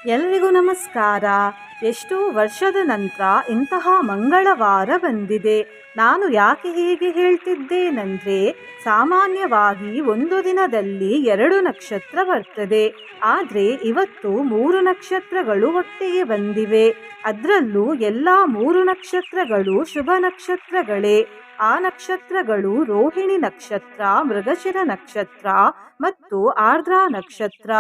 ಎಲ್ರಿಗೂ ನಮಸ್ಕಾರ. ಎಷ್ಟೋ ವರ್ಷದ ನಂತರ ಇಂತಹ ಮಂಗಳವಾರ ಬಂದಿದೆ. ನಾನು ಯಾಕೆ ಹೀಗೆ ಹೇಳ್ತಿದ್ದೇನೆಂದರೆ, ಸಾಮಾನ್ಯವಾಗಿ ಒಂದು ದಿನದಲ್ಲಿ 2 ನಕ್ಷತ್ರ ಬರ್ತದೆ. ಆದರೆ ಇವತ್ತು 3 ನಕ್ಷತ್ರಗಳು ಒಟ್ಟಿಗೆ ಬಂದಿವೆ. ಅದರಲ್ಲೂ ಎಲ್ಲ 3 ನಕ್ಷತ್ರಗಳು ಶುಭ ನಕ್ಷತ್ರಗಳೇ. ಆ ನಕ್ಷತ್ರಗಳು ರೋಹಿಣಿ ನಕ್ಷತ್ರ, ಮೃಗಶಿರ ನಕ್ಷತ್ರ ಮತ್ತು ಆರ್ದ್ರಾ ನಕ್ಷತ್ರ.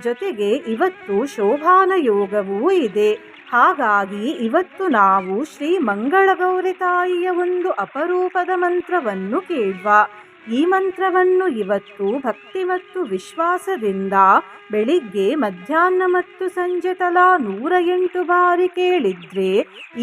ಜೊತೆಗೆ ಇವತ್ತು ಶೋಭಾನ ಯೋಗವೂ ಇದೆ. ಹಾಗಾಗಿ ಇವತ್ತು ನಾವು ಶ್ರೀ ಮಂಗಳಗೌರಿ ತಾಯಿಯ ಒಂದು ಅಪರೂಪದ ಮಂತ್ರವನ್ನು ಕೇಳುವ. ಈ ಮಂತ್ರವನ್ನು ಇವತ್ತು ಭಕ್ತಿ ಮತ್ತು ವಿಶ್ವಾಸದಿಂದ ಬೆಳಿಗ್ಗೆ, ಮಧ್ಯಾಹ್ನ ಮತ್ತು ಸಂಜೆ ತಲಾ 108 ಬಾರಿ ಕೇಳಿದ್ರೆ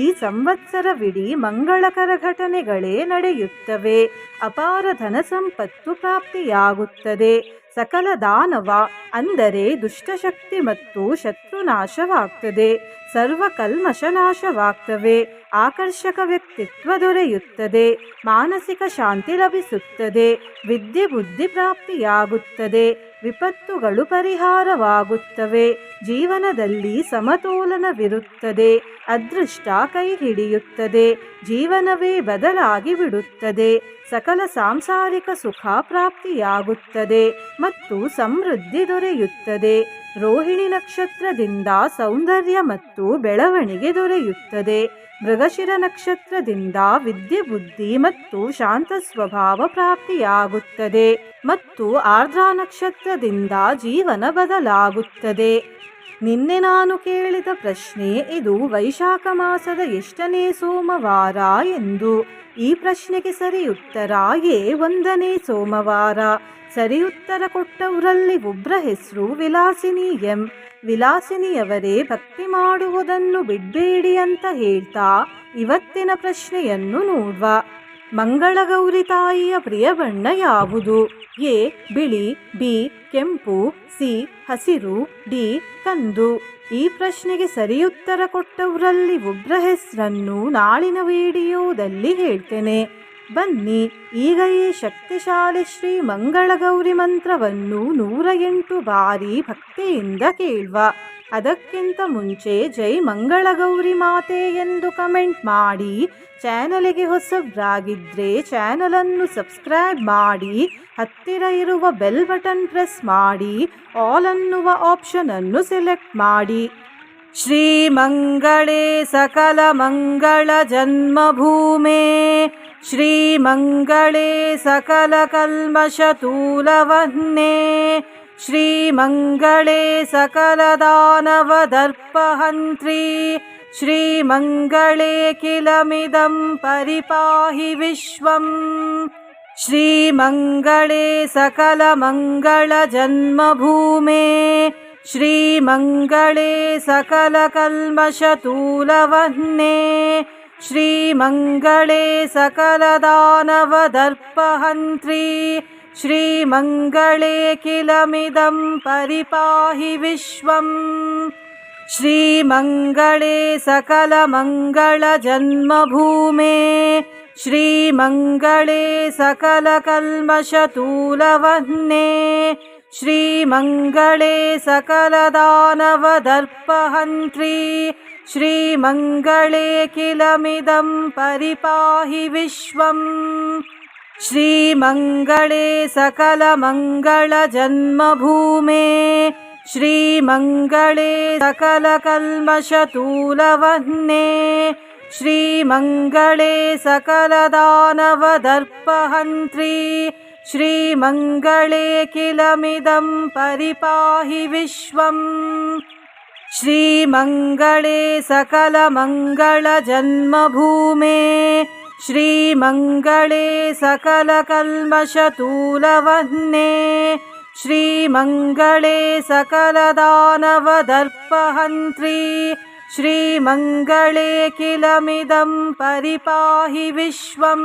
ಈ ಸಂವತ್ಸರವಿಡೀ ಮಂಗಳಕರ ಘಟನೆಗಳೇ ನಡೆಯುತ್ತವೆ. ಅಪಾರ ಧನ ಸಂಪತ್ತು ಪ್ರಾಪ್ತಿಯಾಗುತ್ತದೆ. ಸಕಲ ದಾನವ ಅಂದರೆ ದುಷ್ಟಶಕ್ತಿ ಮತ್ತು ಶತ್ರುನಾಶವಾಗ್ತದೆ. ಸರ್ವ ಕಲ್ಮಶ ನಾಶವಾಗ್ತವೆ. ಆಕರ್ಷಕ ವ್ಯಕ್ತಿತ್ವ ದೊರೆಯುತ್ತದೆ. ಮಾನಸಿಕ ಶಾಂತಿ ಲಭಿಸುತ್ತದೆ. ವಿದ್ಯೆ ಬುದ್ಧಿ ಪ್ರಾಪ್ತಿಯಾಗುತ್ತದೆ. ವಿಪತ್ತುಗಳು ಪರಿಹಾರವಾಗುತ್ತವೆ. ಜೀವನದಲ್ಲಿ ಸಮತೋಲನವಿರುತ್ತದೆ. ಅದೃಷ್ಟ ಕೈ ಹಿಡಿಯುತ್ತದೆ. ಜೀವನವೇ ಬದಲಾಗಿ ಬಿಡುತ್ತದೆ. ಸಕಲ ಸಾಂಸಾರಿಕ ಸುಖ ಪ್ರಾಪ್ತಿಯಾಗುತ್ತದೆ ಮತ್ತು ಸಮೃದ್ಧಿ ದೊರೆಯುತ್ತದೆ. ರೋಹಿಣಿ ನಕ್ಷತ್ರದಿಂದ ಸೌಂದರ್ಯ ಮತ್ತು ಬೆಳವಣಿಗೆ ದೊರೆಯುತ್ತದೆ. ಮೃಗಶಿರ ನಕ್ಷತ್ರದಿಂದ ವಿದ್ಯೆ ಬುದ್ಧಿ ಮತ್ತು ಶಾಂತ ಸ್ವಭಾವ ಪ್ರಾಪ್ತಿಯಾಗುತ್ತದೆ ಮತ್ತು ಆರ್ದ್ರಾ ನಕ್ಷತ್ರದಿಂದ ಜೀವನ ಬದಲಾಗುತ್ತದೆ. ನಿನ್ನೆ ನಾನು ಕೇಳಿದ ಪ್ರಶ್ನೆ, ಇದು ವೈಶಾಖ ಮಾಸದ ಎಷ್ಟನೇ ಸೋಮವಾರ ಎಂದು. ಈ ಪ್ರಶ್ನೆಗೆ ಸರಿ ಉತ್ತರ ಎ, 1ನೇ ಸೋಮವಾರ. ಸರಿ ಉತ್ತರ ಕೊಟ್ಟವರಲ್ಲಿ ಒಬ್ಬರ ಹೆಸರು ವಿಲಾಸಿನಿ ಎಂ. ವಿಲಾಸಿನಿಯವರೇ, ಭಕ್ತಿ ಮಾಡುವುದನ್ನು ಬಿಡಬೇಡಿ ಅಂತ ಹೇಳ್ತಾ ಇವತ್ತಿನ ಪ್ರಶ್ನೆಯನ್ನು ನೋಡುವ. ಮಂಗಳಗೌರಿ ತಾಯಿಯ ಪ್ರಿಯ ಬಣ್ಣ ಯಾವುದು? ಎ, ಬಿಳಿ, ಬಿ, ಕೆಂಪು, ಸಿ, ಹಸಿರು, ಡಿ, ಕಂದು. ಈ ಪ್ರಶ್ನೆಗೆ ಸರಿಯುತ್ತರ ಕೊಟ್ಟವರಲ್ಲಿ ಒಬ್ಬರ ಹೆಸರನ್ನು ನಾಳಿನ ವಿಡಿಯೋದಲ್ಲಿ ಹೇಳ್ತೇನೆ. ಬನ್ನಿ ಈಗ ಈ ಶಕ್ತಿಶಾಲಿ ಶ್ರೀ ಮಂಗಳಗೌರಿ ಮಂತ್ರವನ್ನು 108 ಬಾರಿ ಭಕ್ತಿಯಿಂದ ಕೇಳುವ. ಅದಕ್ಕಿಂತ ಮುಂಚೆ ಜೈ ಮಂಗಳಗೌರಿ ಮಾತೆ ಎಂದು ಕಮೆಂಟ್ ಮಾಡಿ. ಚಾನಲಿಗೆ ಹೊಸಬ್ರಾಗಿದ್ದರೆ ಚಾನಲನ್ನು ಸಬ್ಸ್ಕ್ರೈಬ್ ಮಾಡಿ. ಹತ್ತಿರ ಇರುವ ಬೆಲ್ ಬಟನ್ ಪ್ರೆಸ್ ಮಾಡಿ. ಆಲ್ ಅನ್ನುವ ಆಪ್ಷನ್ ಅನ್ನು ಸೆಲೆಕ್ಟ್ ಮಾಡಿ. ಶ್ರೀ ಮಂಗಳೇ ಸಕಲ ಮಂಗಳ ಜನ್ಮಭೂಮೇ, ಶ್ರೀ ಮಂಗಳೇ ಸಕಲ ಕಲ್ಮಶ ತೂಲವನ್ನೇ, ಶ್ರೀ ಮಂಗಳೇ ಸಕಲ ದಾನವ ದರ್ಪಹಂತ್ರಿ, ಶ್ರೀ ಮಂಗಳೇ ಕಿಲಮಿದಂ ಪರಿಪಾಹಿ ವಿಶ್ವಂ. ಶ್ರೀ ಮಂಗಳೇ ಸಕಲ ಮಂಗಳ ಜನ್ಮಭೂಮೇ, ಶ್ರೀ ಮಂಗಳೇ ಸಕಲ ಕಲ್ಮಶ ತೂಲವನ್ನೇ, ಶ್ರೀ ಮಂಗಳೇ ಸಕಲ ದಾನವ ದರ್ಪಹಂತ್ರಿ, ಶ್ರೀ ಮಂಗಳೇ ಕಿಲಮಿದಂ ಪರಿಪಾಹಿ ವಿಶ್ವಂ. ಶ್ರೀ ಮಂಗಳೇ ಸಕಲ ಮಂಗಳ ಜನ್ಮಭೂಮೇ, ಶ್ರೀ ಮಂಗಳೇ ಸಕಲ ಕಲ್ಮಶ ತೂಲವನ್ನೇ, ಶ್ರೀ ಮಂಗಳೇ ಸಕಲ ದಾನವ ದರ್ಪಹಂತ್ರಿ, ಶ್ರೀ ಮಂಗಳೇ ಕಿಲಮಿದಂ ಪರಿಪಾಹಿ ವಿಶ್ವಂ. ಶ್ರೀ ಮಂಗಳೇ ಸಕಲ ಮಂಗಳ ಜನ್ಮಭೂಮೇ, ಶ್ರೀ ಮಂಗಳೇ ಸಕಲ ಕಲ್ಮಶ ತೂಲವನ್ನೇ, ಶ್ರೀ ಮಂಗಳೇ ಸಕಲ ದಾನವ ದರ್ಪಹಂತ್ರಿ, ಶ್ರೀ ಮಂಗಳೇ ಕಿಲಮಿದಂ ಪರಿಪಾಹಿ ವಿಶ್ವಂ. ಶ್ರೀ ಮಂಗಳೇ ಸಕಲ ಮಂಗಳ ಜನ್ಮಭೂಮೇ, ಶ್ರೀ ಮಂಗಳೇ ಸಕಲ ಕಲ್ಮಶ ತೂಲವನ್ನೇ, ಶ್ರೀ ಮಂಗಳೇ ಸಕಲ ದಾನವ ದರ್ಪಹಂತ್ರಿ, ಶ್ರೀ ಮಂಗಳೇ ಕಿಲಮಿದಂ ಪರಿಪಾಹಿ ವಿಶ್ವಂ.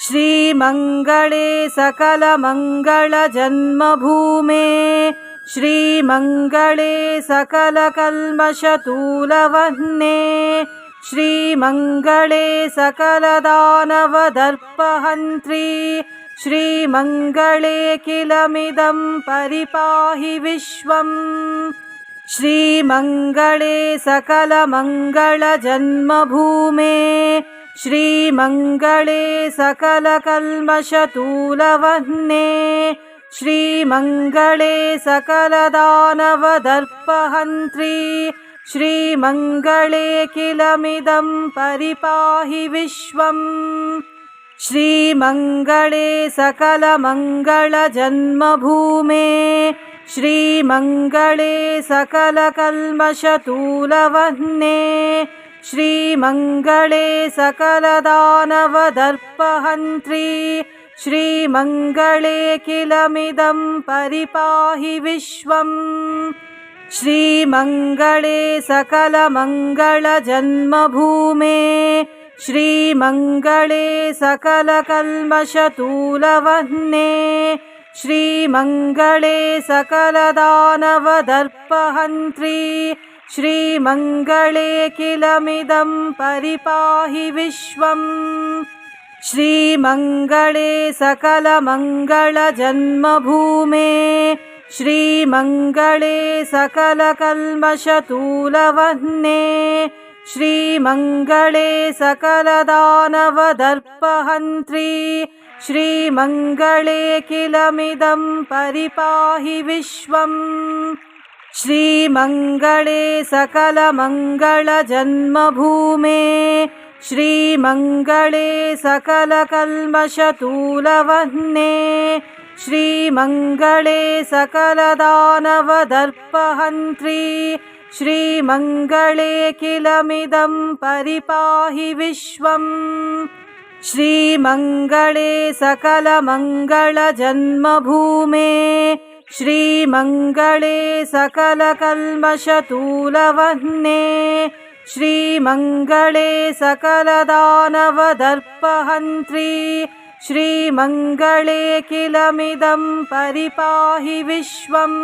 ಶ್ರೀ ಮಂಗಳೇ ಸಕಲ ಮಂಗಳ ಜನ್ಮಭೂಮೇ, ಶ್ರೀ ಮಂಗಳೇ ಸಕಲ ಕಲ್ಮಶ ತೂಲವನ್ನೇ, ಶ್ರೀ ಮಂಗಳೇ ಸಕಲ ದಾನವ ದರ್ಪಹಂತ್ರಿ, ಶ್ರೀ ಮಂಗಳೇ ಕಿಲಮಿದಂ ಪರಿಪಾಹಿ ವಿಶ್ವಂ. श्रीमङ्गले सकलमङ्गलजन्मभूमे श्रीमङ्गले सकलकल्मषतूलवह्ने श्रीमङ्गले सकलदानवदर्पहन्त्री श्रीमङ्गले किलमिदं परिपाहि विश्वम् श्रीमङ्गले सकलमङ्गलजन्मभूमे श्रीमङ्गले सकलकल्मषतूलवह्ने श्रीमङ्गले सकलदानवदर्पहन्त्री श्रीमङ्गले किलमिदं परिपाहि विश्वम् श्रीमङ्गले सकलमङ्गलजन्मभूमे श्रीमङ्गले सकलकल्मषतूलवह्ने श्रीमङ्गले सकलदानवदर्पहन्त्री श्रीमङ्गले किलमिदं परिपाहि विश्वम् श्रीमङ्गले सकलमङ्गलजन्मभूमे श्रीमङ्गले सकलकल्मषतूलवह्ने श्रीमङ्गले सकलदानवदर्पहन्त्री श्रीमङ्गले किलमिदं परिपाहि विश्वम् श्रीमङ्गले सकलमङ्गलजन्मभूमे श्रीमङ्गले सकलकल्मषतूलवह्ने श्रीमङ्गले सकलदानवदर्पहन्त्री श्रीमङ्गले किलमिदं परिपाहि विश्वम् श्रीमङ्गले सकलमङ्गलजन्मभूमे श्रीमङ्गले सकलकल्मषतूलवह्ने श्रीमङ्गले सकलदानवदर्पहन्त्री श्रीमङ्गले किलमिदं परिपाहि विश्वम्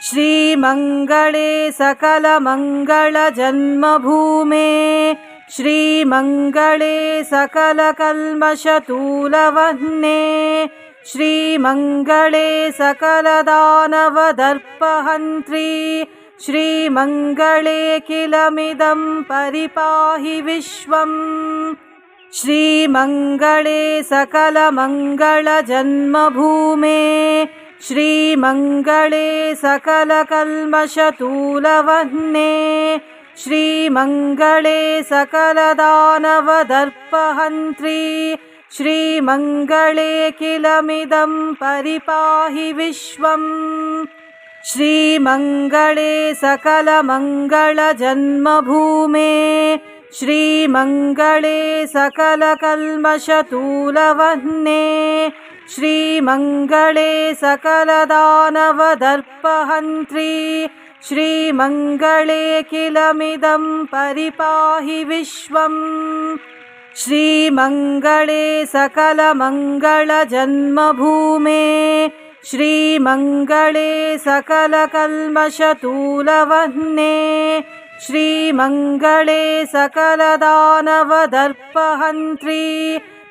श्रीमङ्गले सकलमङ्गलजन्मभूमे श्रीमङ्गले सकलकल्मषतूलवह्ने श्रीमङ्गले सकलदानवदर्पहन्त्री श्रीमङ्गले किलमिदं परिपाहि विश्वम् श्रीमङ्गले सकलमङ्गलजन्मभूमे श्रीमङ्गले सकलकल्मषतूलवह्ने श्रीमङ्गले सकलदानवदर्पहन्त्री श्रीमङ्गले किलमिदं परिपाहि विश्वम् श्रीमङ्गले सकलमङ्गलजन्मभूमे श्रीमङ्गले सकलकल्मषतूलवह्ने श्रीमङ्गले सकलदानवदर्पहन्त्री श्रीमङ्गले किलमिदं परिपाहि विश्वम् श्रीमङ्गले सकलमङ्गलजन्मभूमे श्रीमङ्गले सकलकल्मषतूलवह्ने श्रीमङ्गले सकलदानवदर्पहन्त्री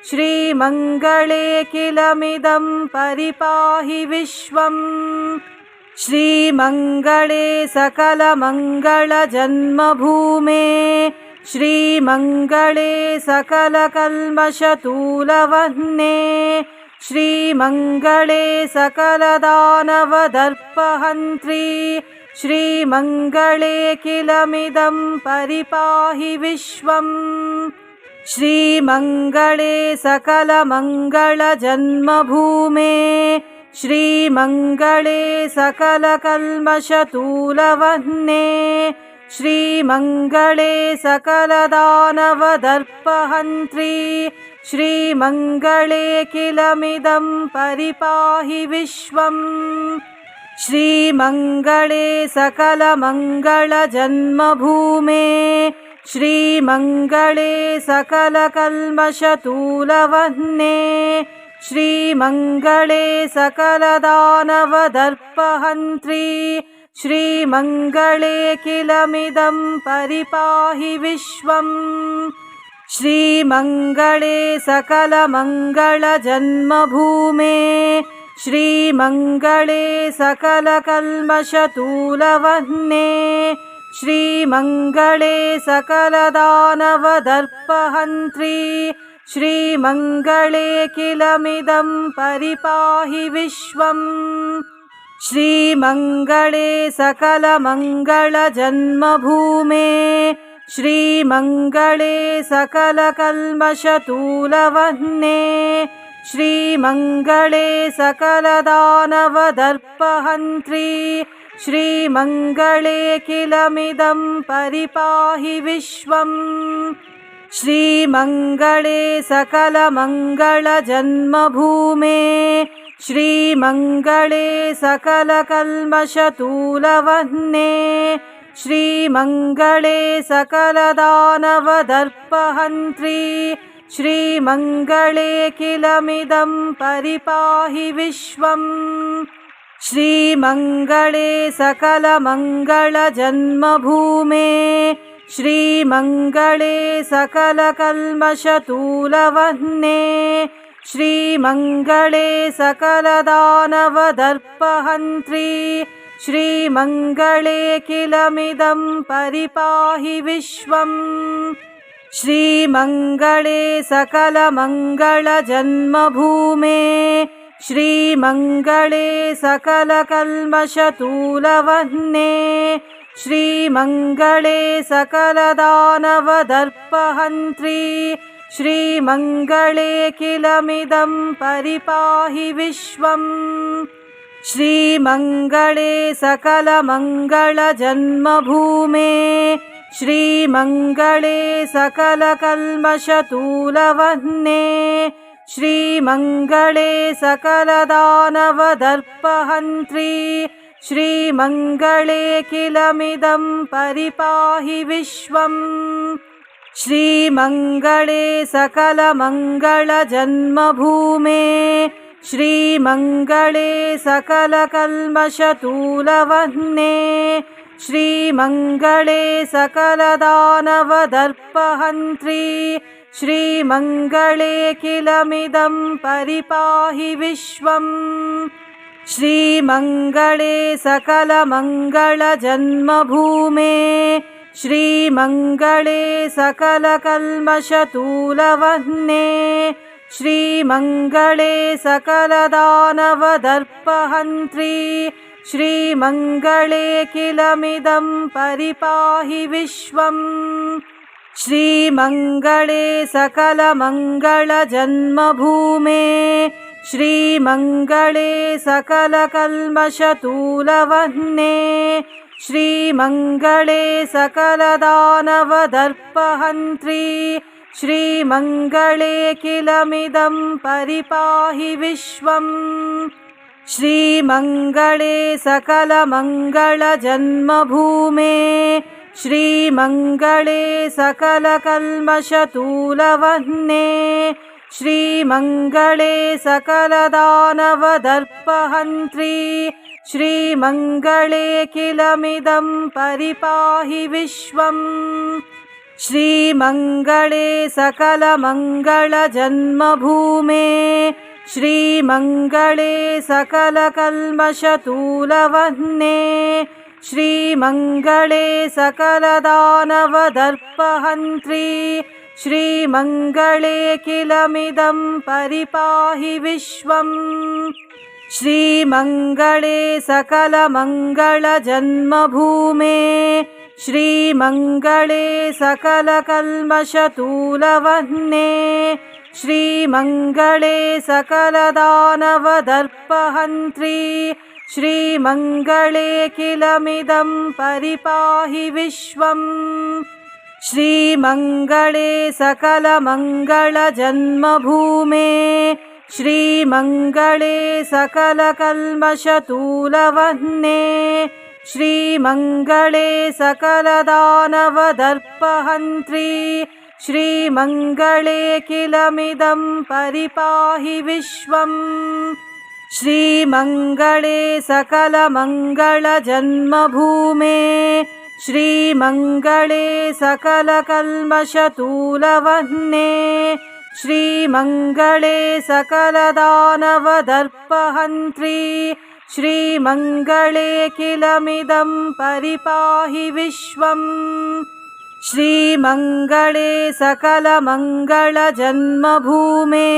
श्रीमङ्गले किलमिदं परिपाहि विश्वम् श्रीमङ्गले सकलमङ्गलजन्मभूमे श्रीमङ्गले सकलकल्मषतूलवह्ने श्रीमङ्गले सकलदानवदर्पहन्त्री श्रीमङ्गले किलमिदं परिपाहि विश्वम् श्रीमङ्गले सकलमङ्गलजन्मभूमे श्रीमङ्गले सकलकल्मषतूलवह्ने श्रीमङ्गले सकलदानवदर्पहन्त्री श्रीमङ्गले किलमिदं परिपाहि विश्वम् श्रीमङ्गले सकलमङ्गलजन्मभूमे श्रीमङ्गले सकलकल्मषतूलवह्ने श्रीमङ्गले सकलदानवदर्पहन्त्री श्रीमङ्गले किलमिदं परिपाहि विश्वम् श्रीमङ्गले सकलमङ्गलजन्मभूमे श्रीमङ्गले सकलकल्मषतूलवह्ने श्रीमङ्गले सकलदानवदर्पहन्त्री श्रीमङ्गलेऽखिलमिदं परिपाहि विश्वम् श्रीमङ्गले सकलमङ्गलजन्मभूमे श्रीमङ्गले सकलकल्मषतूलवह्ने श्रीमङ्गले सकलदानवदर्पहन्त्री श्रीमङ्गलेऽखिलमिदं परिपाहि विश्वम् श्रीमङ्गले सकलमङ्गलजन्मभूमे श्रीमङ्गले सकलकल्मषतूलवह्ने श्रीमङ्गले सकलदानवदर्पहन्त्री श्रीमङ्गलेऽखिलमिदं परिपाहि विश्वम् श्रीमङ्गले सकलमङ्गलजन्मभूमे श्रीमङ्गले सकलकल्मषतूलवह्ने श्रीमङ्गले सकलदानवदर्पहन्त्री श्रीमङ्गलेऽखिलमिदं परिपाहि विश्वम् श्रीमङ्गले सकलमङ्गलजन्मभूमे श्रीमङ्गले सकलकल्मषतूलवह्ने श्रीमङ्गले सकलदानवदर्पहन्त्री श्रीमङ्गलेऽखिलमिदं परिपाहि विश्वम् श्रीमङ्गले सकलमङ्गलजन्मभूमे श्रीमङ्गले सकलकल्मषतूलवह्ने श्रीमङ्गले सकलदानवदर्पहन्त्री श्रीमङ्गलेऽखिलमिदं परिपाहि विश्वम् श्रीमङ्गले सकलमङ्गलजन्मभूमे श्रीमङ्गले सकलकल्मषतूलवह्ने श्रीमङ्गले सकलदानवदर्पहन्त्री श्रीमङ्गलेऽखिलमिदं परिपाहि विश्वम् श्रीमङ्गले सकलमङ्गलजन्मभूमे श्रीमङ्गले सकलकल्मषतूलवह्ने श्रीमङ्गले सकलदानवदर्पहन्त्री श्रीमङ्गलेऽखिलमिदं परिपाहि विश्वम् श्रीमङ्गले सकलमङ्गलजन्मभूमे श्रीमङ्गले सकलकल्मषतूलवह्ने श्रीमङ्गले सकलदानवदर्पहन्त्री श्रीमङ्गलेऽखिलमिदं परिपाहि विश्वम् श्रीमङ्गले सकलमङ्गलजन्मभूमे श्रीमङ्गले सकलकल्मषतूलवह्ने श्रीमङ्गले सकलदानवदर्पहन्त्री श्रीमङ्गलेऽखिलमिदं परिपाहि विश्वम् श्रीमङ्गले सकलमङ्गलजन्मभूमे श्रीमङ्गले सकलकल्मषतूलवह्ने श्रीमङ्गले सकलदानवदर्पहन्त्री श्रीमङ्गलेऽखिलमिदं परिपाहि विश्वम् श्रीमङ्गले सकलमङ्गलजन्मभूमे श्रीमङ्गले सकलकल्मषतूलवह्ने श्रीमङ्गले सकलदानवदर्पहन्त्री श्रीमङ्गलेऽखिलमिदं परिपाहि विश्वम् श्रीमङ्गले सकलमङ्गलजन्मभूमे श्रीमङ्गले सकलकल्मषतूलवह्ने श्रीमङ्गले सकलदानवदर्पहन्त्री श्रीमङ्गलेऽखिलमिदं परिपाहि विश्वम् श्रीमङ्गले सकलमङ्गलजन्मभूमे श्रीमङ्गले सकलकल्मषतूलवह्ने श्रीमङ्गले सकलदानवदर्पहन्त्री श्रीमङ्गलेऽखिलमिदं परिपाहि विश्वम् श्रीमङ्गले सकलमङ्गलजन्मभूमे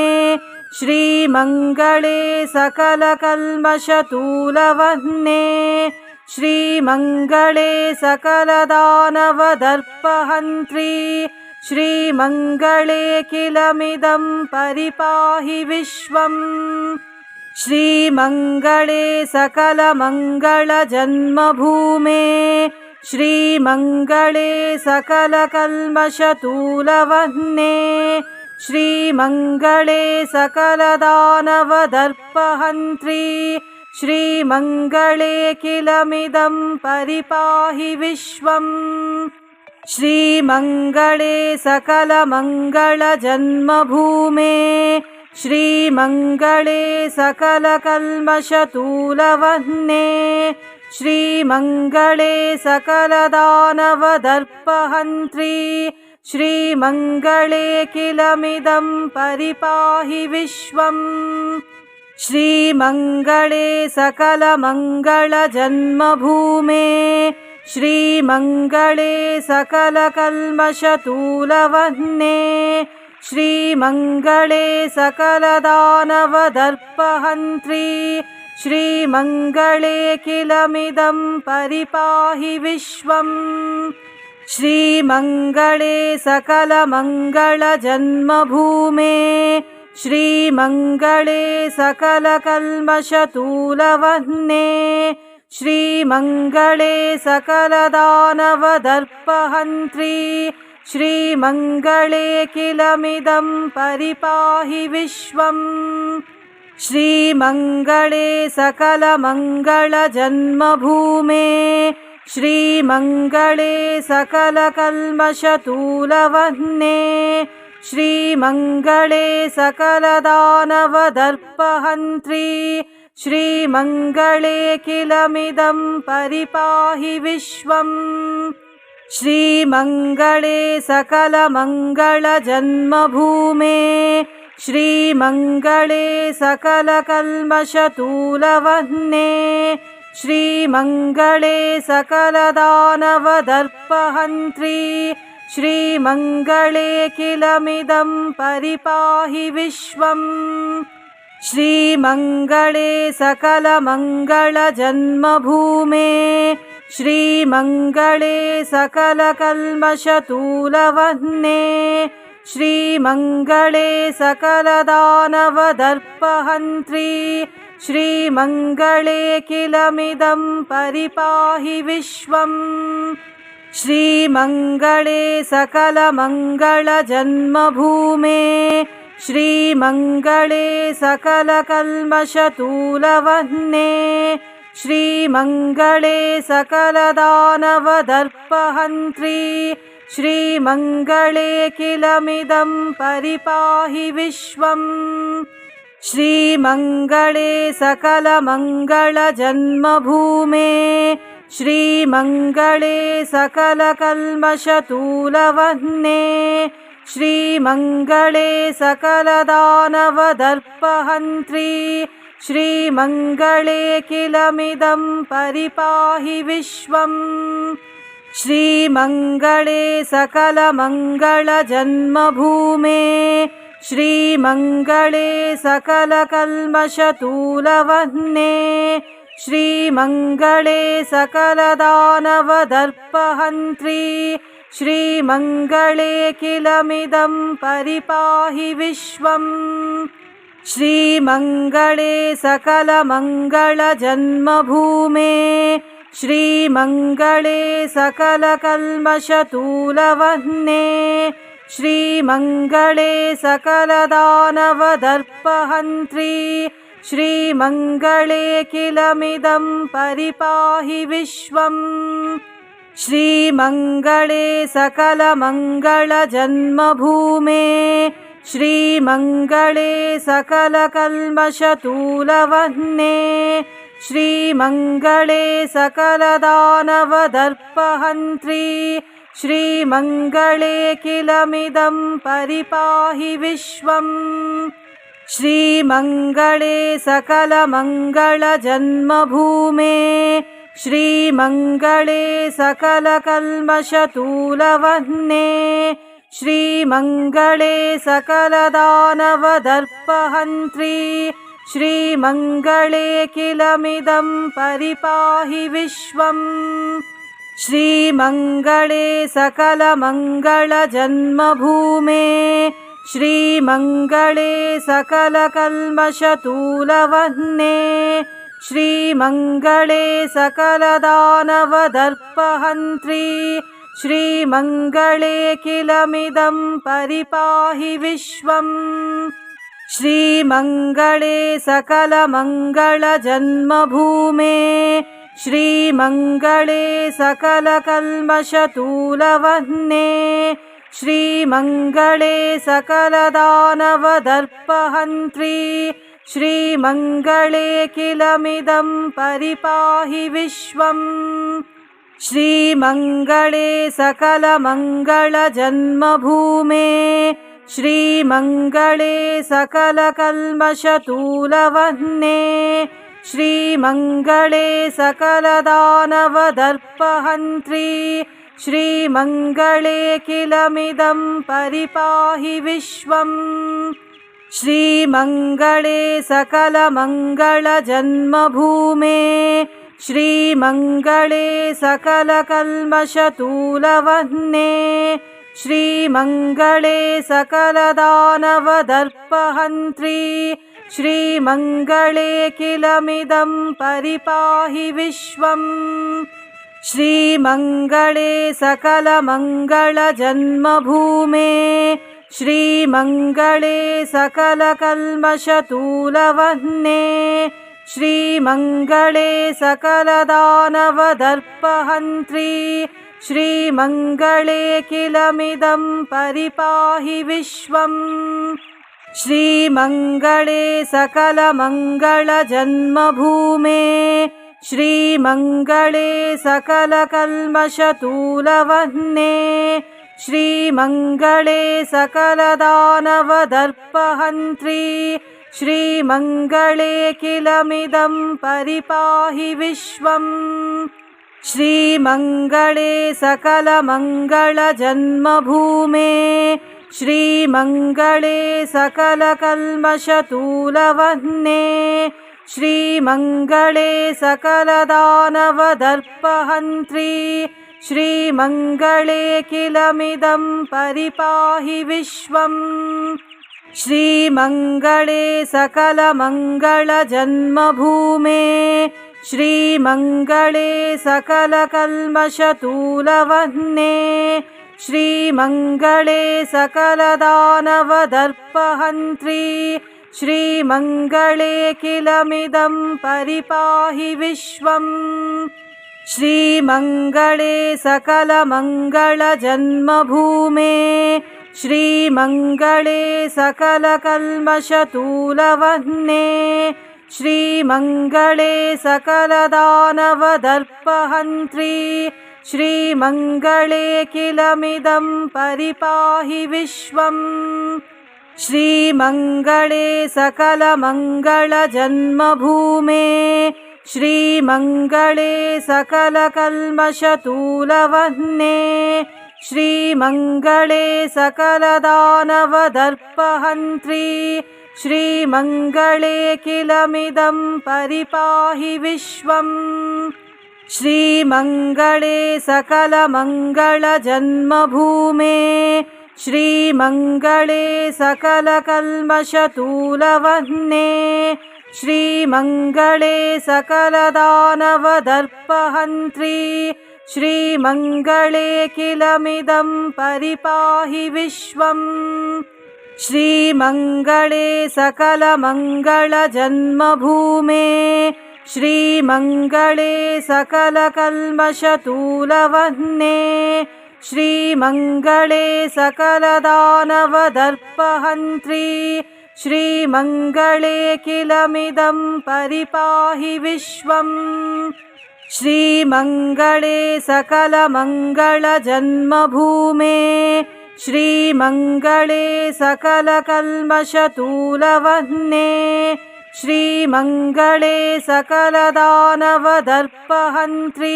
श्रीमङ्गले सकलकल्मषतूलवह्ने श्रीमङ्गले सकलदानवदर्पहन्त्री श्रीमङ्गलेऽखिलमिदं परिपाहि विश्वम् श्रीमङ्गले सकलमङ्गलजन्मभूमे श्रीमङ्गले सकलकल्मषतूलवह्ने श्रीमङ्गले सकलदानवदर्पहन्त्री श्रीमङ्गलेऽखिलमिदं परिपाहि विश्वम् श्रीमङ्गले सकलमङ्गलजन्मभूमे श्रीमङ्गले सकलकल्मषतूलवह्ने श्रीमङ्गले सकलदानवदर्पहन्त्री श्रीमङ्गलेऽखिलमिदं परिपाहि विश्वम् श्रीमङ्गले सकलमङ्गलजन्मभूमे श्रीमङ्गले सकलकल्मषतूलवह्ने श्रीमङ्गले सकलदानवदर्पहन्त्री श्रीमङ्गलेऽखिलमिदं परिपाहि विश्वम् श्रीमङ्गले सकलमङ्गलजन्मभूमे श्रीमङ्गले सकलकल्मषतूलवह्ने श्रीमङ्गले सकलदानवदर्पहन्त्री श्रीमङ्गलेऽखिलमिदं परिपाहि विश्वम् श्रीमङ्गले सकलमङ्गलजन्मभूमे श्रीमङ्गले सकलकल्मषतूलवह्ने श्रीमङ्गले सकलदानवदर्पहन्त्री श्रीमङ्गलेऽखिलमिदं परिपाहि विश्वम् श्रीमङ्गले सकलमङ्गलजन्मभूमे श्रीमङ्गले सकलकल्मषतूलवह्ने श्रीमङ्गले सकलदानवदर्पहन्त्री श्रीमङ्गलेऽखिलमिदं परिपाहि विश्वम् श्रीमङ्गले सकलमङ्गलजन्मभूमे श्रीमङ्गले सकलकल्मषतूलवह्ने श्रीमङ्गले सकलदानवदर्पहन्त्री श्रीमङ्गलेऽखिलमिदं परिपाहि विश्वम् श्रीमङ्गले सकलमङ्गलजन्मभूमे श्रीमङ्गले सकलकल्मषतूलवह्ने श्रीमङ्गले सकलदानवदर्पहन्त्री श्रीमङ्गलेऽखिलमिदं परिपाहि विश्वम् श्रीमङ्गले सकलमङ्गलजन्मभूमे श्रीमङ्गले सकलकल्मषतूलवह्ने श्रीमङ्गले सकलदानवदर्पहन्त्री श्रीमङ्गलेऽखिलमिदं परिपाहि विश्वम् श्रीमङ्गले सकलमङ्गलजन्मभूमे श्रीमङ्गले सकलकल्मषतूलवह्ने श्रीमङ्गले सकलदानवदर्पहन्त्री श्रीमङ्गलेऽखिलमिदं परिपाहि विश्वम् श्रीमङ्गले सकलमङ्गलजन्मभूमे श्रीमङ्गले सकलकल्मषतूलवह्ने श्रीमङ्गले सकलदानवदर्पहन्त्री श्रीमङ्गलेऽखिलमिदं परिपाहि विश्वम् श्रीमङ्गले सकलमङ्गलजन्मभूमे श्रीमङ्गले सकलकल्मषतूलवह्ने श्रीमङ्गले सकलदानवदर्पहन्त्री श्रीमङ्गलेऽखिलमिदं परिपाहि विश्वम् श्रीमङ्गले सकलमङ्गलजन्मभूमे श्रीमङ्गले सकलकल्मषतूलवह्ने श्रीमङ्गले सकलदानवदर्पहन्त्री श्रीमङ्गलेऽखिलमिदं परिपाहि विश्वम् श्रीमङ्गले सकलमङ्गलजन्मभूमे श्रीमङ्गले सकलकल्मषतूलवह्ने श्रीमङ्गले सकलदानवदर्पहन्त्री श्रीमङ्गलेऽखिलमिदं परिपाहि विश्वम् श्रीमङ्गले सकलमङ्गलजन्मभूमे श्रीमङ्गले सकलकल्मषतूलवह्ने श्रीमङ्गले सकलदानवदर्पहन्त्री श्रीमङ्गलेऽखिलमिदं परिपाहि विश्वम् श्रीमङ्गले सकलमङ्गलजन्मभूमे श्रीमङ्गले सकलकल्मषतूलवह्ने श्रीमङ्गले सकलदानवदर्पहन्त्री श्रीमङ्गलेऽखिलमिदं परिपाहि विश्वम् श्रीमङ्गले सकलमङ्गलजन्मभूमे श्रीमङ्गले सकलकल्मषतूलवह्ने श्रीमङ्गले सकलदानवदर्पहन्त्री श्रीमङ्गलेऽखिलमिदं परिपाहि विश्वम् श्रीमङ्गले सकलमङ्गलजन्मभूमे श्रीमङ्गले सकलकल्मषतूलवह्ने श्रीमङ्गले सकलदानवदर्पहन्त्री श्रीमङ्गलेऽखिलमिदं परिपाहि विश्वम् श्रीमङ्गले सकलमङ्गलजन्मभूमे श्रीमङ्गले सकलकल्मषतूलवह्ने श्रीमङ्गले सकलदानवदर्पहन्त्री श्रीमङ्गलेऽखिलमिदं परिपाहि विश्वम् श्रीमङ्गले सकलमङ्गलजन्मभूमे श्रीमङ्गले सकलकल्मषतूलवह्ने श्रीमङ्गले सकलदानवदर्पहन्त्री श्रीमङ्गलेऽखिलमिदं परिपाहि विश्वम् श्रीमङ्गले सकलमङ्गलजन्मभूमे श्रीमङ्गले सकलकल्मषतूलवह्ने श्रीमङ्गले सकलदानवदर्पहन्त्री श्रीमङ्गलेऽखिलमिदं परिपाहि विश्वम् श्रीमङ्गले सकलमङ्गलजन्मभूमे श्रीमङ्गले सकलकल्मषतूलवह्ने श्रीमङ्गले सकलदानवदर्पहन्त्री श्रीमङ्गलेऽखिलमिदं परिपाहि विश्वम् श्रीमङ्गले सकलमङ्गलजन्मभूमे श्रीमङ्गले सकलकल्मषतूलवह्ने श्रीमङ्गले सकलदानवदर्पहन्त्री श्रीमङ्गलेऽखिलमिदं परिपाहि विश्वम् श्रीमङ्गले सकलमङ्गलजन्मभूमे श्रीमङ्गले सकलकल्मषतूलवह्ने श्रीमङ्गले सकलदानवदर्पहन्त्री श्रीमङ्गलेऽखिलमिदं परिपाहि विश्वम् श्रीमङ्गले सकलमङ्गलजन्मभूमे श्रीमङ्गले सकलकल्मषतूलवह्ने श्रीमङ्गले सकलदानवदर्पहन्त्री श्रीमङ्गले किलमिदं परिपाहि विश्वम् श्रीमङ्गले सकलमङ्गलजन्मभूमे श्रीमङ्गले सकलकल्मषतूलवह्ने श्रीमङ्गले सकलदानवदर्पहन्त्री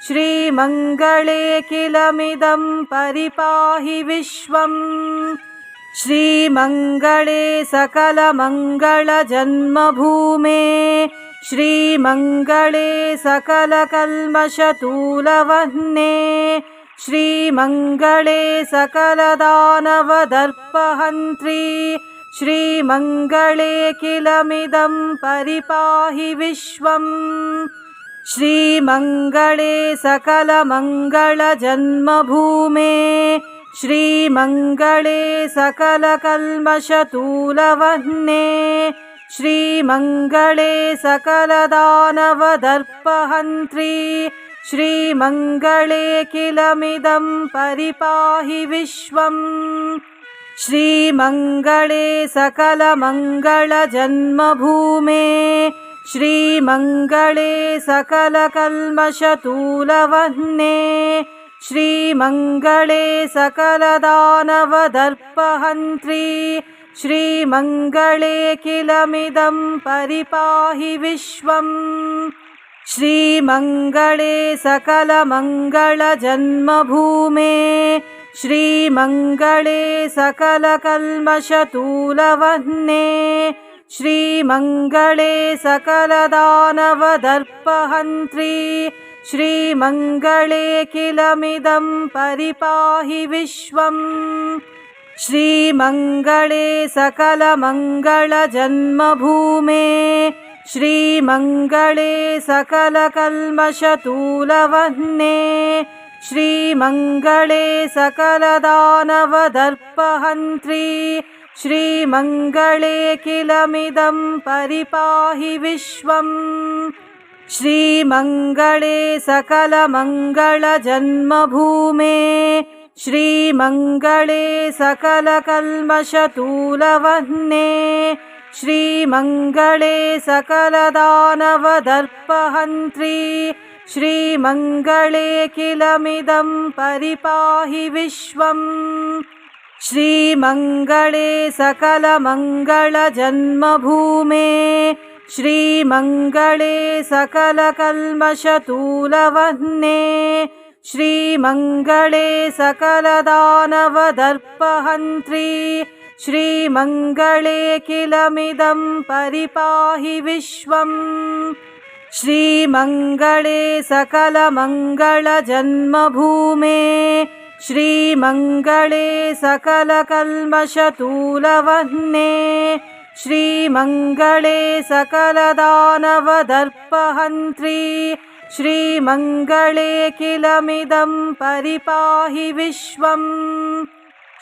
श्रीमङ्गले किलमिदं परिपाहि विश्वम् श्रीमङ्गले सकलमङ्गलजन्मभूमे श्रीमङ्गले सकलकल्मषतूलवह्ने श्रीमङ्गले सकलदानवदर्पहन्त्री श्रीमङ्गले किलमिदं परिपाहि विश्वम् श्रीमङ्गले सकलमङ्गलजन्मभूमे श्रीमङ्गले सकलकल्मषतूलवह्ने श्रीमङ्गले सकलदानवदर्पहन्त्री श्रीमङ्गले किलमिदं परिपाहि विश्वम् श्रीमङ्गले सकलमङ्गलजन्मभूमे श्रीमङ्गले सकलकल्मषतूलवह्ने श्रीमङ्गले सकलदानवदर्पहन्त्री श्रीमङ्गले किलमिदं परिपाहि विश्वम् श्रीमङ्गले सकलमङ्गलजन्मभूमे श्रीमङ्गले सकलकल्मषतूलवह्ने श्रीमङ्गले सकलदानवदर्पहन्त्री श्रीमङ्गले किलमिदं परिपाहि विश्वम् श्रीमङ्गले सकलमङ्गलजन्मभूमे श्रीमङ्गले सकलकल्मषतूलवह्ने श्रीमङ्गले सकलदानवदर्पहन्त्री श्रीमङ्गले किलमिदं परिपाहि विश्वम् श्रीमङ्गले सकलमङ्गलजन्मभूमे श्रीमङ्गले सकलकल्मषतूलवह्ने श्रीमङ्गले सकलदानवदर्पहन्त्री श्रीमङ्गले किलमिदं परिपाहि विश्वम् श्रीमङ्गले सकलमङ्गलजन्मभूमे श्रीमङ्गले सकलकल्मषतूलवह्ने श्रीमङ्गले सकलदानवदर्पहन्त्री श्रीमङ्गले किलमिदं परिपाहि विश्वम् श्रीमङ्गले सकलमङ्गलजन्मभूमे श्रीमङ्गले सकलकल्मषतूलवह्ने श्रीमङ्गले सकलदानवदर्पहन्त्री श्रीमङ्गले किलमिदं परिपाहि विश्वम्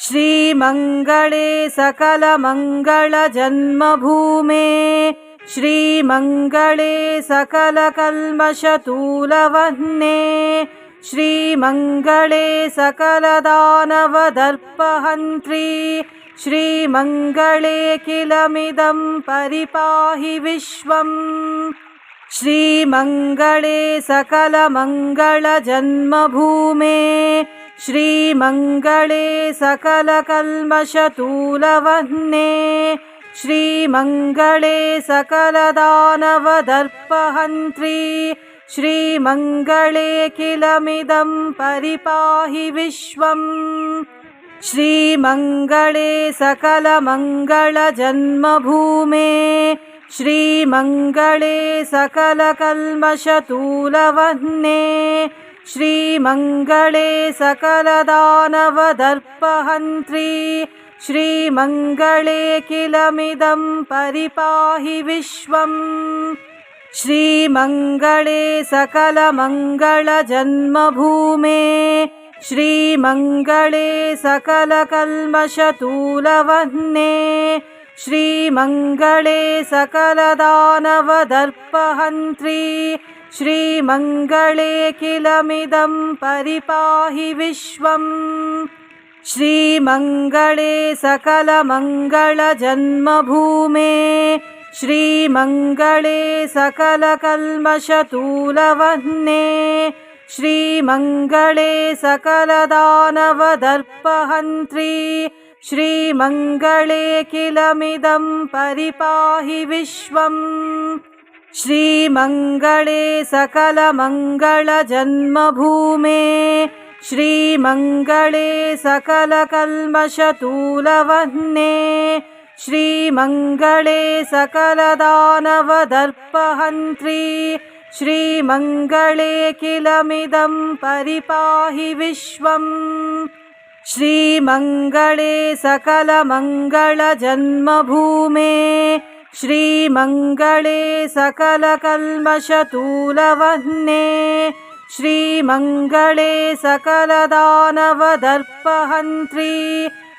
श्रीमङ्गले सकलमङ्गलजन्मभूमे श्रीमङ्गले सकलकल्मषतूलवह्ने श्रीमङ्गले सकलदानवदर्पहन्त्री श्रीमङ्गले किलमिदं परिपाहि विश्वम् श्रीमङ्गले सकलमङ्गलजन्मभूमे श्रीमङ्गले सकलकल्मषतूलवह्ने श्रीमङ्गले सकलदानवदर्पहन्त्री श्रीमङ्गले किलमिदं परिपाहि विश्वम् श्रीमङ्गले सकलमङ्गलजन्मभूमे श्रीमङ्गले सकलकल्मषतूलवह्ने श्रीमङ्गले सकलदानवदर्पहन्त्री श्रीमङ्गले किलमिदं परिपाहि विश्वम् श्रीमङ्गले सकलमङ्गलजन्मभूमे श्रीमङ्गले सकलकल्मषतूलवह्ने श्रीमङ्गले सकलदानवदर्पहन्त्री श्रीमङ्गले किलमिदं परिपाहि विश्वम् श्रीमङ्गले सकलमङ्गलजन्मभूमे श्रीमङ्गले सकलकल्मषतूलवह्ने श्रीमङ्गले सकलदानवदर्पहन्त्री श्रीमङ्गले किलमिदं परिपाहि विश्वम् श्रीमङ्गले सकलमङ्गलजन्मभूमे श्रीमङ्गले सकलकल्मषतूलवह्ने श्रीमङ्गले सकलदानवदर्पहन्त्री श्रीमङ्गले किलमिदं परिपाहि विश्वम् श्रीमङ्गले सकलमङ्गलजन्मभूमे श्रीमङ्गले सकलकल्मषतूलवह्ने श्रीमङ्गले सकलदानवदर्पहन्त्री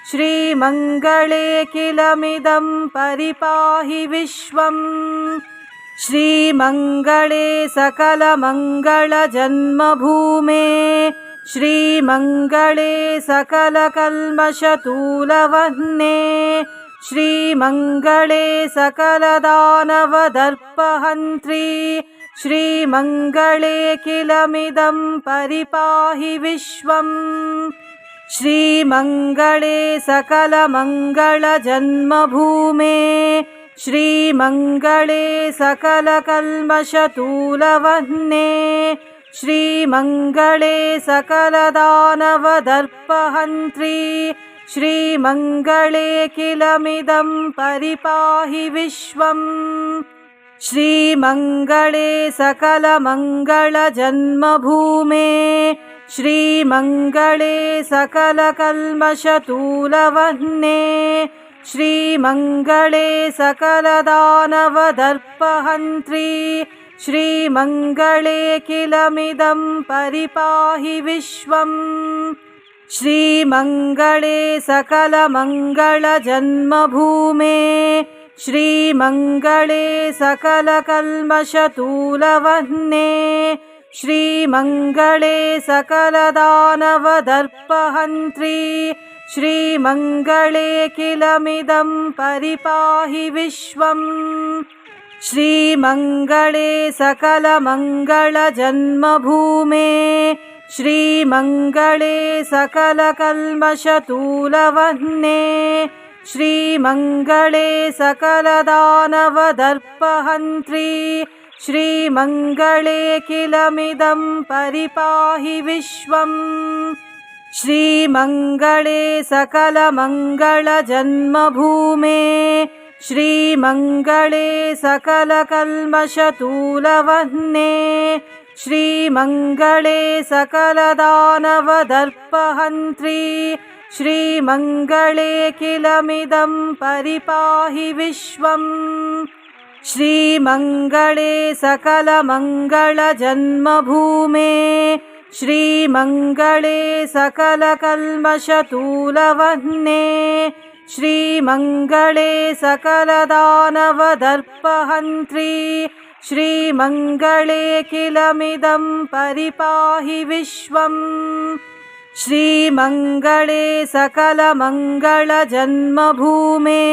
श्रीमङ्गले किलमिदं परिपाहि विश्वम् श्रीमङ्गले सकलमङ्गलजन्मभूमे श्रीमङ्गले सकलकल्मषतूलवह्ने श्रीमङ्गले सकलदानवदर्पहन्त्री श्रीमङ्गले किलमिदं परिपाहि विश्वम् श्रीमङ्गले सकलमङ्गलजन्मभूमे श्रीमङ्गले सकलकल्मषतूलवह्ने श्रीमङ्गले सकलदानवदर्पहन्त्री श्रीमङ्गले किलमिदं परिपाहि विश्वम् श्रीमङ्गले सकलमङ्गलजन्मभूमे श्रीमङ्गले सकलकल्मषतूलवह्ने श्रीमङ्गले सकलदानवदर्पहन्त्री श्रीमङ्गले किलमिदं परिपाहि विश्वम् श्रीमङ्गले सकलमङ्गलजन्मभूमे श्रीमङ्गले सकलकल्मषतूलवह्ने श्रीमङ्गले सकलदानवदर्पहन्त्री श्रीमङ्गले किलमिदं परिपाहि विश्वम् श्रीमङ्गले सकलमङ्गलजन्मभूमे श्रीमङ्गले सकलकल्मषतूलवह्ने श्रीमङ्गले सकलदानवदर्पहन्त्री श्रीमङ्गले किलमिदं परिपाहि विश्वम् श्रीमङ्गले सकलमङ्गलजन्मभूमे श्रीमङ्गले सकलकल्मषतूलवह्ने श्रीमङ्गले सकलदानवदर्पहन्त्री श्रीमङ्गले किलमिदं परिपाहि विश्वम् श्रीमङ्गले सकलमङ्गलजन्मभूमे श्रीमङ्गले सकलकल्मषतूलवह्ने श्रीमङ्गले सकलदानवदर्पहन्त्री श्रीमङ्गले किलमिदं परिपाहि विश्वम् श्रीमङ्गले सकलमङ्गलजन्मभूमे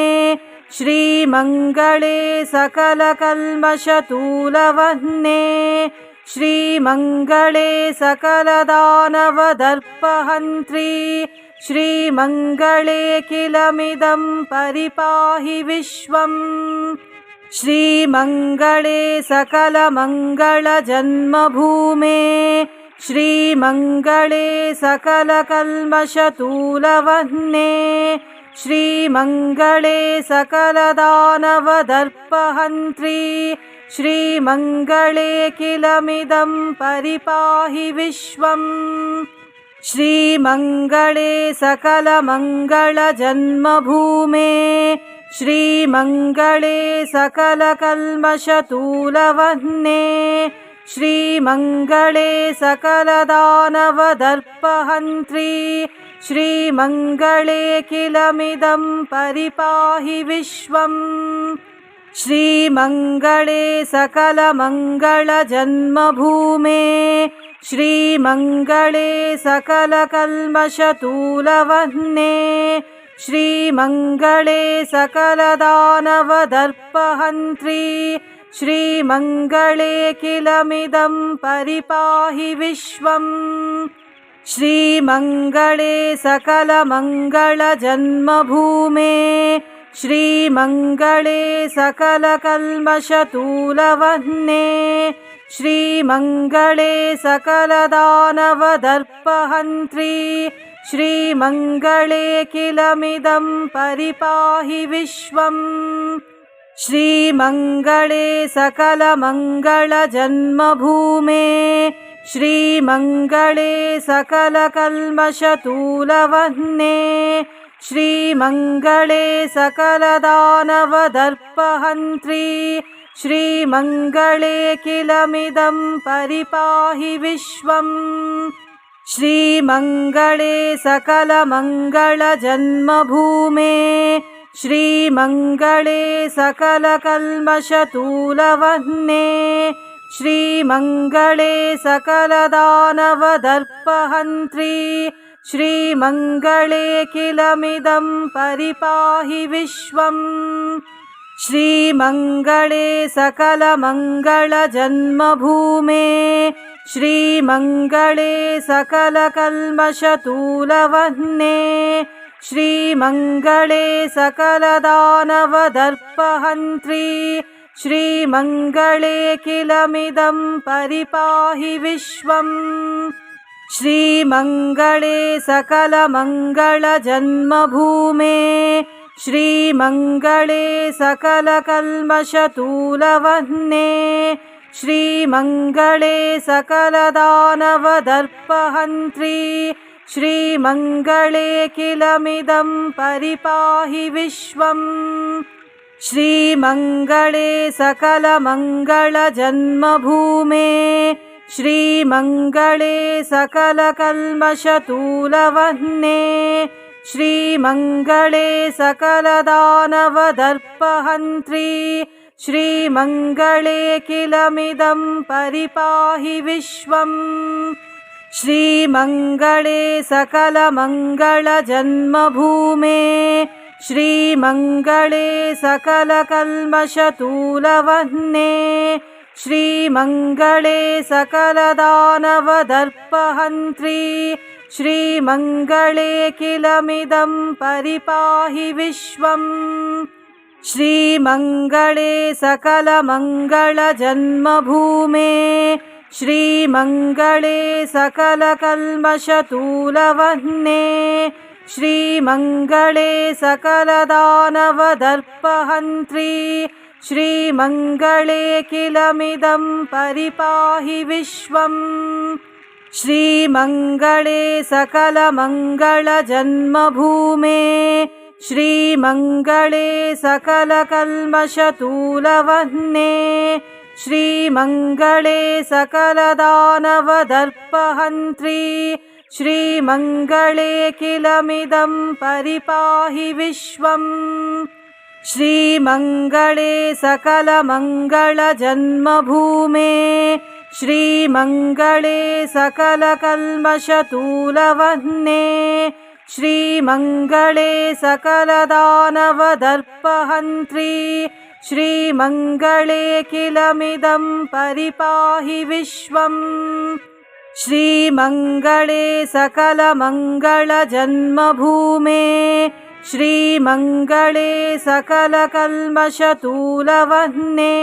श्रीमङ्गले सकलकल्मषतूलवह्ने श्रीमङ्गले सकलदानवदर्पहन्त्री श्रीमङ्गले किलमिदं परिपाहि विश्वम् श्रीमङ्गले सकलमङ्गलजन्मभूमे श्रीमङ्गले सकलकल्मषतूलवह्ने श्रीमङ्गले सकलदानवदर्पहन्त्री श्रीमङ्गले किलमिदं परिपाहि विश्वम् श्रीमङ्गले सकलमङ्गलजन्मभूमे श्रीमङ्गले सकलकल्मषतूलवह्ने श्रीमङ्गले सकलदानवदर्पहन्त्री श्रीमङ्गले किलमिदं परिपाहि विश्वम् श्रीमङ्गले सकलमङ्गलजन्मभूमे श्रीमङ्गले सकलकल्मषतूलवह्ने श्रीमङ्गले सकलदानवदर्पहन्त्री श्रीमङ्गलेऽखिलमिदं परिपाहि विश्वम् श्रीमङ्गले सकलमङ्गलजन्मभूमे श्रीमङ्गले सकलकल्मषतूलवह्ने श्रीमङ्गले सकलदानवदर्पहन्त्री श्रीमङ्गलेऽखिलमिदं परिपाहि विश्वम् श्रीमङ्गले सकलमङ्गलजन्मभूमे श्रीमङ्गले सकलकल्मषतूलवह्ने श्रीमङ्गले सकलदानवदर्पहन्त्री श्रीमङ्गलेऽखिलमिदं परिपाहि विश्वम् श्रीमङ्गले सकलमङ्गलजन्मभूमे श्रीमङ्गले सकलकल्मषतूलवह्ने श्रीमङ्गले सकलदानवदर्पहन्त्री श्रीमङ्गलेऽखिलमिदं परिपाहि विश्वम् श्रीमङ्गले सकलमङ्गलजन्मभूमे श्रीमङ्गले सकलकल्मषतूलवह्ने श्रीमङ्गले सकलदानवदर्पहन्त्री श्रीमङ्गलेऽखिलमिदं परिपाहि विश्वम् श्रीमङ्गले सकलमङ्गलजन्मभूमे श्रीमङ्गले सकलकल्मषतूलवह्ने श्रीमङ्गले सकलदानवदर्पहन्त्री श्रीमङ्गलेऽखिलमिदं परिपाहि विश्वम् श्रीमङ्गले सकलमङ्गलजन्मभूमे श्रीमङ्गले सकलकल्मषतूलवह्ने श्रीमङ्गले सकलदानवदर्पहन्त्री श्रीमङ्गलेऽखिलमिदं परिपाहि विश्वम् श्रीमङ्गले सकलमङ्गलजन्मभूमे श्रीमङ्गले सकलकल्मषतूलवह्ने श्रीमङ्गले सकलदानवदर्पहन्त्री श्रीमङ्गलेऽखिलमिदं परिपाहि विश्वम् श्रीमङ्गले सकलमङ्गलजन्मभूमे श्रीमङ्गले सकलकल्मषतूलवह्ने श्रीमङ्गले सकलदानवदर्पहन्त्री श्रीमङ्गलेऽखिलमिदं परिपाहि विश्वम् श्रीमङ्गले सकलमङ्गलजन्मभूमे श्रीमङ्गले सकलकल्मषतूलवह्ने श्रीमङ्गले सकलदानवदर्पहन्त्री श्रीमङ्गलेऽखिलमिदं परिपाहि विश्वम् श्रीमङ्गले सकलमङ्गलजन्मभूमे श्रीमङ्गले सकलकल्मषतूलवह्ने श्रीमङ्गले सकलदानवदर्पहन्त्री श्रीमङ्गलेऽखिलमिदं परिपाहि विश्वम् श्रीमङ्गले सकलमङ्गलजन्मभूमे श्रीमङ्गले सकलकल्मषतूलवह्ने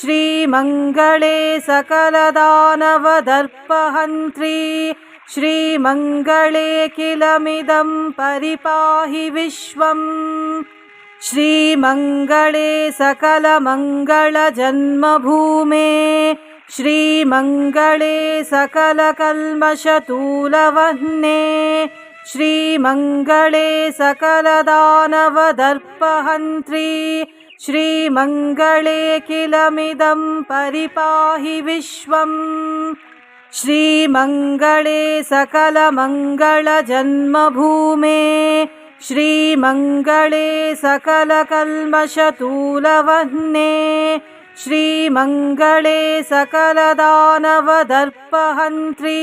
श्रीमङ्गले सकलदानवदर्पहन्त्री श्रीमङ्गलेऽखिलमिदं परिपाहि विश्वम् श्रीमङ्गले सकलमङ्गलजन्मभूमे श्रीमङ्गले सकलकल्मषतूलवह्ने श्रीमङ्गले सकलदानवदर्पहन्त्री श्रीमङ्गलेऽखिलमिदं परिपाहि विश्वम् श्रीमङ्गले सकलमङ्गलजन्मभूमे श्रीमङ्गले सकलकल्मषतूलवह्ने श्रीमङ्गले सकलदानवदर्पहन्त्री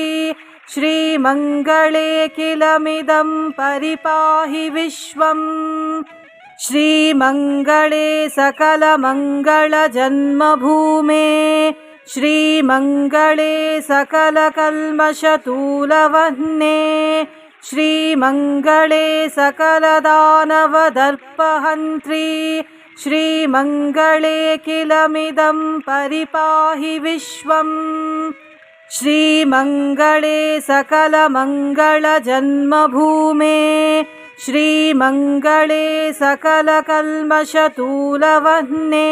श्रीमङ्गले किलमिदं परिपाहि विश्वम् श्रीमङ्गले सकलमङ्गलजन्मभूमे श्रीमङ्गले सकलकल्मषतूलवह्ने श्रीमङ्गले सकलदानवदर्पहन्त्री श्रीमङ्गले किलमिदं परिपाहि विश्वम् श्रीमङ्गले सकलमङ्गलजन्मभूमे श्रीमङ्गले सकलकल्मषतूलवह्ने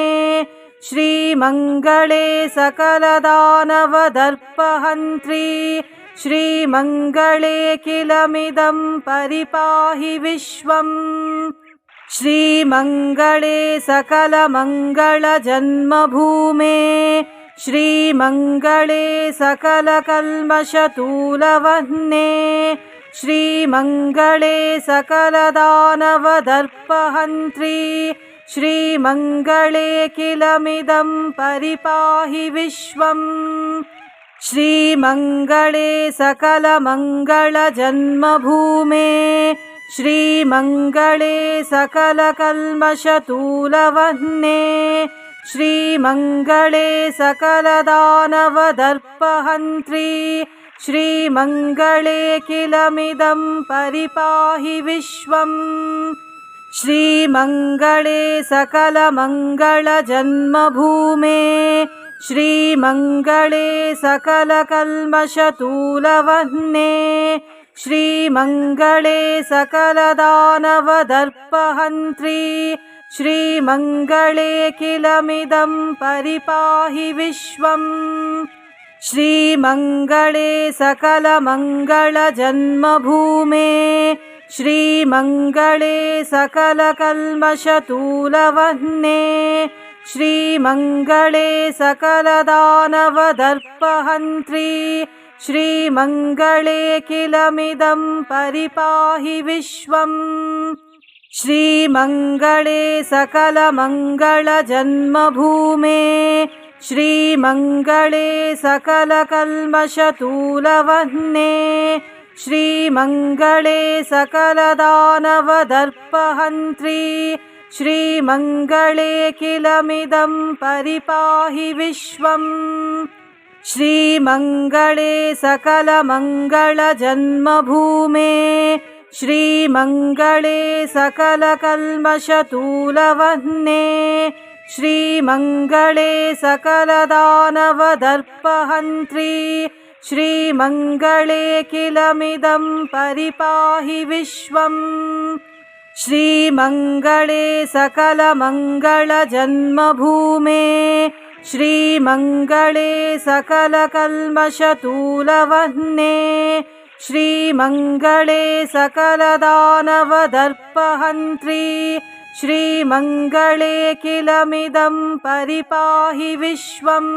श्रीमङ्गले सकलदानवदर्पहन्त्री श्रीमङ्गले किलमिदं परिपाहि विश्वम् श्रीमङ्गले सकलमङ्गलजन्मभूमे श्रीमङ्गले सकलकल्मषतूलवह्ने श्रीमङ्गले सकलदानवदर्पहन्त्री श्रीमङ्गले किलमिदं परिपाहि विश्वम् श्रीमङ्गले सकलमङ्गलजन्मभूमे श्रीमङ्गले सकलकल्मषतूलवह्ने श्रीमङ्गले सकलदानवदर्पहन्त्री श्रीमङ्गले किलमिदं परिपाहि विश्वम् श्रीमङ्गले सकलमङ्गलजन्मभूमे श्रीमङ्गले सकलकल्मषतूलवह्ने श्रीमङ्गले सकलदानवदर्पहन्त्री श्रीमङ्गले किलमिदं परिपाहि विश्वम् श्रीमङ्गले सकलमङ्गलजन्मभूमे श्रीमङ्गले सकलकल्मषतूलवह्ने श्रीमङ्गले सकलदानवदर्पहन्त्री श्रीमङ्गले किलमिदं परिपाहि विश्वम् श्रीमङ्गले सकलमङ्गलजन्मभूमे श्रीमङ्गले सकलकल्मषतूलवह्ने श्रीमङ्गले सकलदानवदर्पहन्त्री श्रीमङ्गले किलमिदं परिपाहि विश्वम् श्रीमङ्गले सकलमङ्गलजन्मभूमे श्रीमङ्गले सकलकल्मषतूलवह्ने श्रीमङ्गले सकलदानवदर्पहन्त्री श्रीमङ्गले किलमिदं परिपाहि विश्वम् श्रीमङ्गले सकलमङ्गलजन्मभूमे श्रीमङ्गले सकलकल्मषतूलवह्ने श्रीमङ्गले सकलदानवदर्पहन्त्री श्रीमङ्गले किलमिदं परिपाहि विश्वम्।